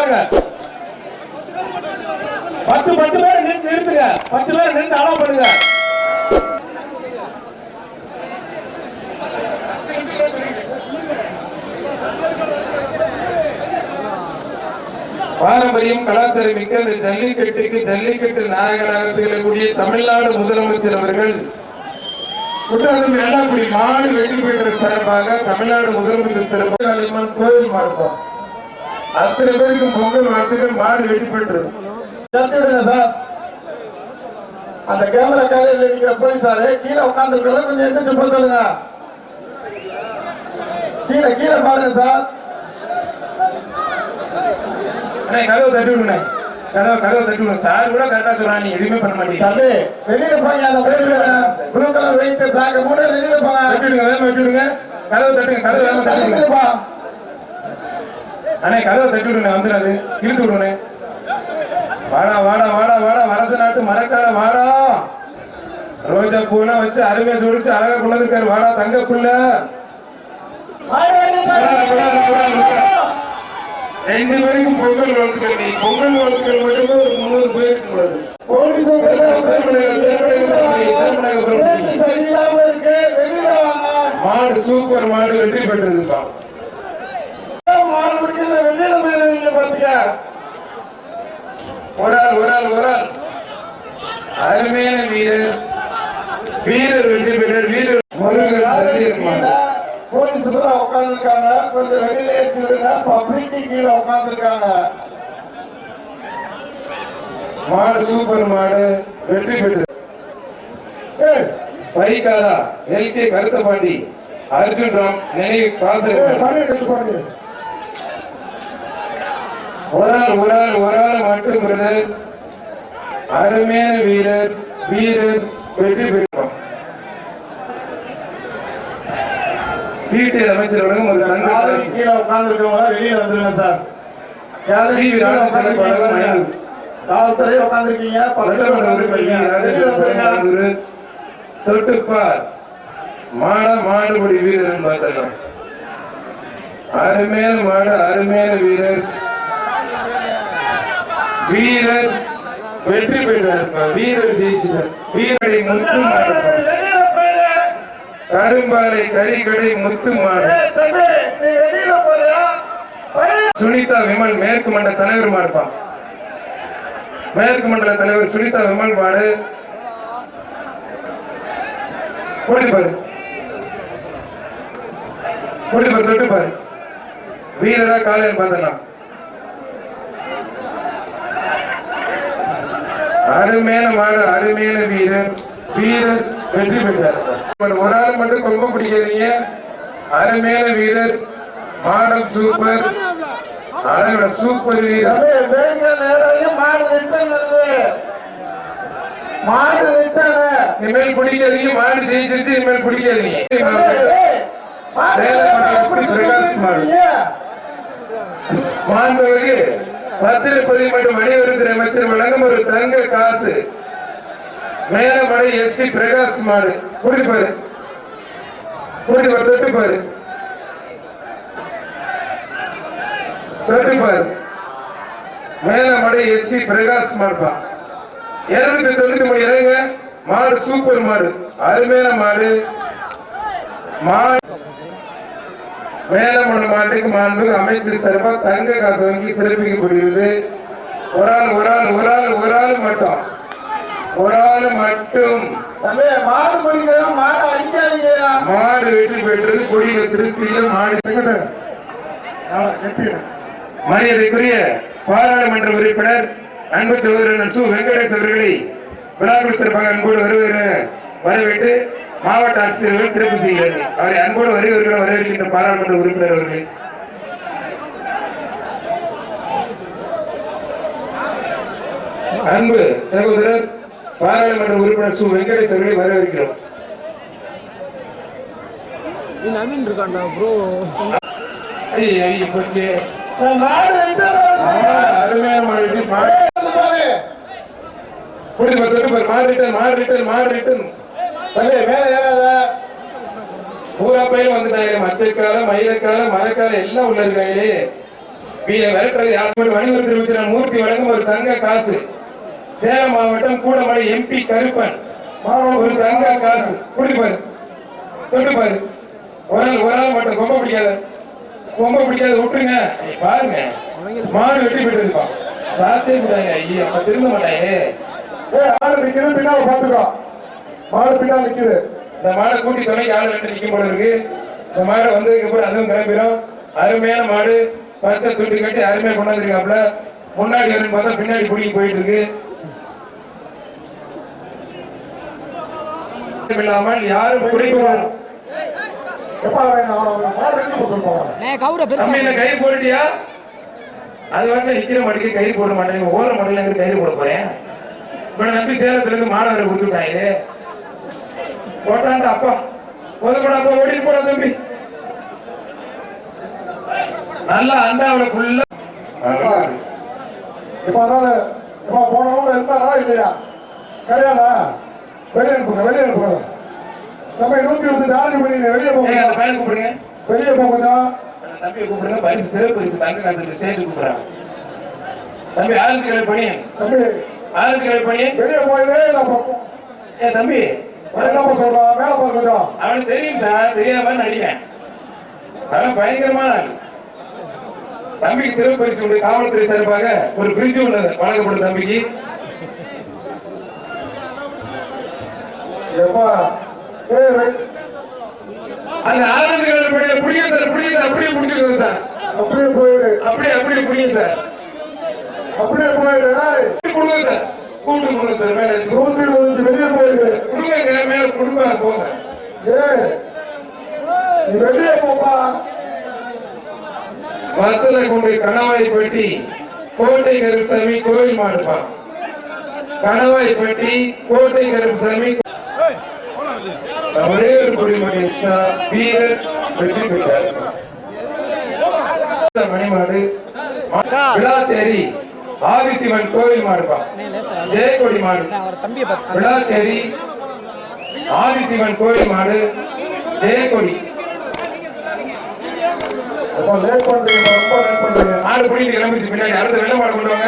பாருங்க. 10 பேர் நிறுத்துங்க. 10 பேர் நிறுத்து அலோ பண்ணுங்க. பாரம்பரியம் கலாச்சாரம் மிக்க இந்த ஜல்லிக்கட்டு நாயகனாக திகழக்கூடிய தமிழ்நாடு முதலமைச்சர் அவர்கள் குற்றாலம் வேளாக்குடி மாடு வெற்றி பெற்ற சிறப்பாக தமிழ்நாடு முதலமைச்சர் சிறப்பாக கோயில் மாடுப்போம். அத்தனை பேருக்கும் பொங்கல் வாழ்த்துக்கள். மாடு வெற்றி பெற்றது. சார் அந்த கேமரா காலையில் இருக்கிற போலீஸாரு கீழே உட்கார்ந்து கொஞ்சம் எந்திரிச்சு போக சொல்லுங்க. கீழே பாருங்க சார். கதவை தட்டி விடுங்க. கதவை தட்டி விடுங்க. சார் கூட கரெக்டா சொல்றாங்க. நீங்க எதுவுமே பண்ண மாட்டீங்க. வெளியில போங்க. அந்த ப்ளூ கலர் வெயிட் பிளாக் மூணு வெளியில போங்க. தட்டிடுங்க. வேகமா தட்டிடுங்க. கதவை தட்டுங்க. கதவை வேகமா தட்டுங்க. அண்ணே கதவை தட்டி விடுங்க. வந்துடாது. இழுத்து விடுங்க. வாடா வாடா வாடா வாடா வரச நாட்டு மரக்கால வாடா. ரோஜா பூலாம் வச்சு அருமையா சுடிச்சு அழகா கொண்டு இருக்காரு. வாடா தங்க புள்ள. 2 பேருக்கும் பொங்கல் வாழ்த்துக்கள். நீ பொங்கல் வாழ்த்துக்கள் மட்டுமே ஒரு 300 பேருக்கு உள்ளது. மாடு சூப்பர் மாடு வெற்றி பெற்றதுப்பா. ஒரு ஆள் அருமையான வீரர் வெற்றி பெற்றார். வீரர் போலீஸ் உட்கார்ந்து இருக்காங்க. கொஞ்சம் வெளியில ஏற்றி விடுங்க. பப்ளிக்கு கீழே உட்கார்ந்து இருக்காங்க. மாடு சூப்பர் மாடு வெற்றி பெற்றது. பைக்காரா எல்கே கருத்தபாண்டி அர்ஜுன் ராம் நினைவு காசு. ஒரு ஆள் மட்டும் அருமையான வீரர் வெற்றி பெற்றோம். வீட்டு அமைச்சர்களும் ஒரு கீழே உட்கார்ந்து இருக்கவங்க வெளியில வந்துருங்க சார். காவல்துறை உட்கார்ந்துருக்கீங்க. தொட்டுப்பார் மாடுபடி வீரர் பார்த்தோம். அருமையான மாடு அருமையான வீரர் வெற்றி பெற்றார். வீரர் ஜெயிச்சிட்டார். வீரரை முத்து கரும்பாலை கறிக்கடை முத்து மாடு. சுனிதா விமல் மேற்கு மண்டல தலைவர் மாடுப்பா. மேற்கு மண்டல தலைவர் சுனிதா விமல் மாடு. போட்டிப்பாரு தொட்டுப்பாரு. வீரரா காலையில் பார்த்தலாம். அருமையான மாடு அருமையான வீரர் வெற்றி பெற்றார். ஒரு ஆள் மட்டும் ரொம்ப பிடிக்காதீங்க. அருமையான வீரர் மாடல் சூப்பர் அழகோட சூப்பர் வீரர். இனிமேல் பிடிக்காதீங்க. மாடு ஜெயிச்சிருச்சு. இனிமேல் பிடிக்காதீங்க. மாண்புமிகு பத்திரப்பதிவு மற்றும் வணிகத்துறை அமைச்சர் வழங்கும் ஒரு தங்க காசு. மேலமடை எஸ் டி பிரகாஷ் மாடு. கூட்டிப்பாரு தொட்டுப்பாரு. மேலமடை எஸ் டி பிரகாஷ் மாடுப்பா. 293 இறங்க. மாடு சூப்பர் மாடு அருமையான மாடு. மேலமடை மாட்டுக்கு மாண்புமிகு அமைச்சர் சார்பாக தங்க காசு வாங்கி சிறப்பிக்கப்படுகிறது. ஒரு ஆள் மட்டும் மாடு வெற்றி பெற்றது. கொடியில திருப்பியில மாடு. மரியாதைக்குரிய பாராளுமன்ற உறுப்பினர் அன்பு சகோதரன் சு வெங்கடேஷ் அவர்களை விழாவில் சிறப்பாக அன்போடு வரவேற்று மாவட்ட ஆட்சியர்கள் சிறப்பு செய்கிறார்கள். அவரை அன்போடு வரவேற்கின்ற பாராளுமன்ற உறுப்பினர் அவர்களை அன்பு சகோதரர் பாராளுமன்ற உறுப்பினர் சு வெங்கடேஷ் அவர்களை வரவேற்கிறோம். அருமையான பூரா பயிர் வந்துட்டாங்க. மச்சக்காலம் மயிலக்காலம் மரக்காலம் எல்லாம் உள்ள இருக்காங்களே. விரட்டுறது யாரும் வணிகர் திருச்சிரன் மூர்த்தி வழங்கும் ஒரு தங்க காசு. சேலம் மாவட்டம் கூடமலை MP கருப்பன் ஒரு தங்க காசு. குடி பாரு, தொட்டு பாரு. ஒரு ஆள் மட்டும் கொம்ப பிடிக்காத விட்டுருங்க. பாருங்க மாடு வெட்டி போயிட்டு சாட்சியே விடாங்க. ஐயா அப்ப திரும்ப மாட்டாங்க. ஆடு நிக்குது, பின்னால பாத்துக்கோ. மாடு பின்னால நிக்குது. இந்த மாடை கூட்டி துணைக்கு ஆள் ரெண்டு நிக்கும் போல இருக்கு. இந்த மாடை வந்ததுக்கு அப்புறம் அதுவும் கிளம்பிடும். அருமையான மாடு, பச்சை துண்டு கட்டி அருமையா கொண்டாந்துருக்காப்ல. முன்னாடி வருன்னு பார்த்தா பின்னாடி குடிக்கு போயிட்டு இருக்கு. இல்லாமல் யாரும் குடிக்க கயிறு போட்டுட்டியா? அது வந்து நிக்கிற மாட்டுக்கு கயிறு போட மாட்டேன். ஓர மாட்டேன் கயிறு போட போறேன். இப்ப நம்பி சேலத்துல இருந்து மாணவரை கொடுத்துட்டாங்க. போட்டான்டா அப்பா போதப்படா அப்பா ஓடி போட தம்பி. நல்லா அண்டாவில் ஃபுல்லா போனவங்க இருந்தாரா இல்லையா? கிடையாதா? வெளியே அனுப்புங்க. நம்ம 120 சார்ஜ் பண்ணி வெளியே போங்க. பையன் கூப்பிடுங்க, வெளியே போங்க. தம்பியை கூப்பிடுங்க. பரிசு சிறப்பு பரிசு தங்க காசு ஸ்டேஜ் கூப்பிடுறாங்க. தம்பி ஆளுக்கு ரெடி பண்ணி, தம்பி ஆளுக்கு ரெடி பண்ணி வெளியே போயிடவே இல்லை. ஏன் தம்பி சொல்றான் மேல பாருங்க. அவனுக்கு தெரியும் சார், தெரியாம நடிகேன். அவன் பயங்கரமான ஆள். தம்பிக்கு சிறப்பு பரிசு உண்டு. காவல்துறை சார்பாக ஒரு ஃப்ரிட்ஜ் ஒன்று வழங்கப்படும் தம்பிக்கு. அந்த ஆளுநர்கள் புடிங்க சார், அப்படியே முடிச்சிருக்கோம் சார். அப்படியே போயிரு, அப்படியே புடிங்க சார். அப்படியே போயிரு. கொடுங்க சார், கூட்டு கொடுங்க சார். மேல 120 வெளியே போயிரு. கொடுங்க மேல கொடுங்க போங்க. நீ வெளியே போப்பா. வத்தலை கொண்டு கணவாய்பட்டி கோட்டை கருப்புசாமி கோயில் மாடுப்பா. கணவாய்பட்டி கோட்டை கருப்புசாமி ஒரே ஒரு குடிமணி வீரர் வெற்றி பெற்றார். மணிமாடு விளாச்சேரி ஆதிசிவன் கோயில் மாடுப்பா. ஜெயக்கொடி மாடு விளாச்சேரி ஆதிசிவன் கோயில் மாடு ஜெயக்கொடி. மாடு பிடிட்டு கிளம்பிச்சு. பின்னாடி அடுத்த வெள்ள மாடு கொண்டு வாங்க.